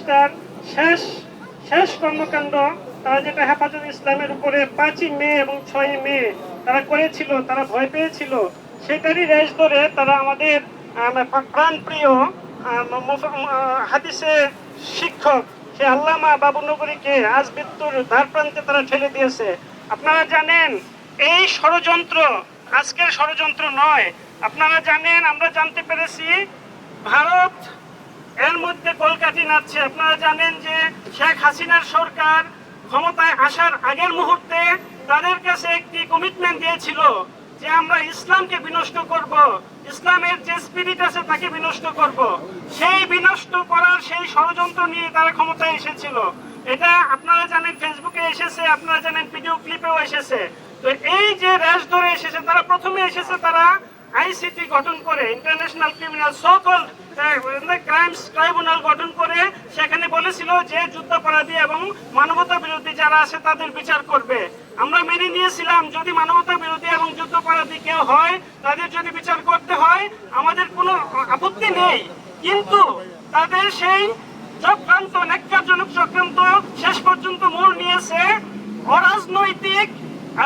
উপদেষ্টার শেষ শেষ কর্মকাণ্ড তারা যেটা হেফাজত ইসলামের উপরে 5ই মে এবং 6ই মে তারা করেছিল, তারা ভয় পেয়েছিল, সেটারই রেশ ধরে তারা আমাদের প্রাণপ্রিয় হাদিসে শিক্ষক সে আল্লামা বাবুনগরীকে আজ মৃত্যুর দ্বারপ্রান্তে তারা ঠেলে দিয়েছে। আপনারা জানেন এই ষড়যন্ত্র আজকের ষড়যন্ত্র নয়। আপনারা জানেন, আমরা জানতে পেরেছি ভারত এর মধ্যে কলকাঠি নাচছে। আপনারা জানেন যে শেখ হাসিনার সরকার ক্ষমতায় আসার আগের মুহূর্তে তাদের কাছে একটি কমিটমেন্ট দিয়েছিল যে আমরা ইসলামকে বিনষ্ট করব, ইসলামের যে স্পিরিট আছে তাকে বিনষ্ট করব। সেই বিনষ্ট করার সেই ষড়যন্ত্র নিয়ে তারা ক্ষমতায় এসেছিল। এটা আপনারা জানেন ফেসবুকে এসেছে, আপনারা জানেন ভিডিও ক্লিপেও এসেছে। তো এই যে রেশ ধরে এসেছে, তারা প্রথমে এসেছে তারা আইসিটি গঠন করে, international criminal so called crimes tribunal গঠন করে সেখানে বলেছিল যে যুদ্ধাপরাধী এবং মানবতা বিরোধী যারা আছে তাদের বিচার করবে। আমরা মেনে নিয়েছিলাম যদি মানবতা বিরোধী এবং যুদ্ধাপরাধী কেউ হয় তাদের যদি বিচার করতে হয় আমাদের কোনো আপত্তি নেই, কিন্তু তাদের সেই চক্রান্ত, ন্যাক্কারজনক চক্রান্ত শেষ পর্যন্ত মোড় নিয়েছে অরাজনৈতিক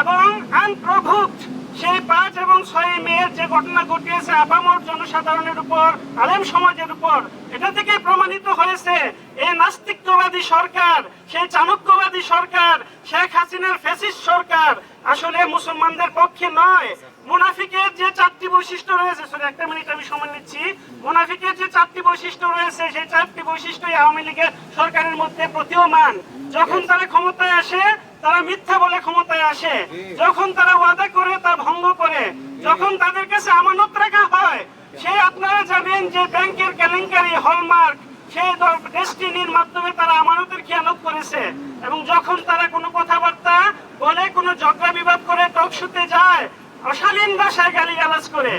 এবং আনপ্রভুক্ত সেই 5 এবং 6 মের যে ঘটনা ঘটিয়েছে আপামর জনসাধারণের উপর, আলেম সমাজের উপর, এটা থেকে প্রমাণিত হয়েছে এই নাস্তিকবাদী সরকার, সেই চাণক্যবাদী সরকার, শেখ হাসিনার ফ্যাসিস্ট সরকার আসলে মুসলমানদের পক্ষে নয়। মুনাফিকের যে 4টি বৈশিষ্ট্য রয়েছে, একটা মিনিট আমি সময় নিচ্ছি, মুনাফিকের যে 4টি বৈশিষ্ট্য রয়েছে সেই 4টি বৈশিষ্ট্যই আওয়ামী লীগের সরকারের মধ্যে প্রতীয়মান। যখন তারা ক্ষমতায় আসে তারা মিথ্যা বলে ক্ষমতায় আসে, যখন তারা ওয়াদা করে তা ভঙ্গ করে, যখন তাদের কাছে আমানত রাখা হয় সেই আপনারা জানেন যে ব্যাংকের কেলেঙ্কারি, হলমার্ক, সেই ডেস্টিনির মাধ্যমে তারা আমানতের খেয়ানত করেছে, এবং যখন তারা কোনো কথাবার্তা বলে, কোনো ঝগড়া বিবাদ করে, টক শুতে যায়, অশালীন ভাষায় গালিগালাজ করে।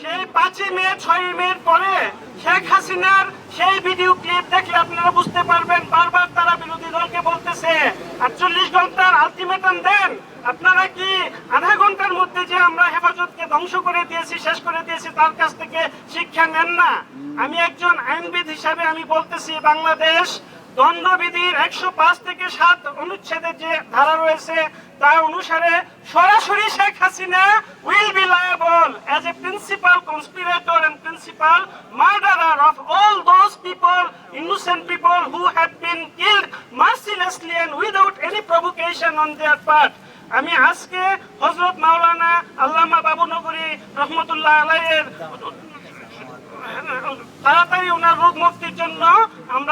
সেই 5ই মে 6ই মে পরে শেখ হাসিনার সেই ভিডিও ক্লিপ দেখলে আপনারা বুঝতে পারবেন। বারবার তারা বিরোধী দলকে বলতেছে 48 ঘন্টার আলটিমেটাম দেন, আপনারা কি আধা ঘন্টার মধ্যে যে আমরা হেফাজতকে ধ্বংস করে দিয়েছি, শেষ করে দিয়েছি, তার কাছ থেকে শিক্ষা নেন না? আমি একজন আইনবিদ হিসাবে আমি বলতেছি, বাংলাদেশ দণ্ডবিধির 105 থেকে 7 অনুচ্ছেদের যে ধারা রয়েছে তা অনুসারে সরাসরি Sheikh Hasina will be liable as a principal conspirator and principal murderer of all those people, innocent people who have been killed mercilessly and without any provocation on their part. আমি আজকে হযরত মাওলানা আল্লামা বাবুনগরী রহমতুল্লাহ আলাইহির তাড়াতাড়ি ওনার রোগ মুক্তির জন্য আমরা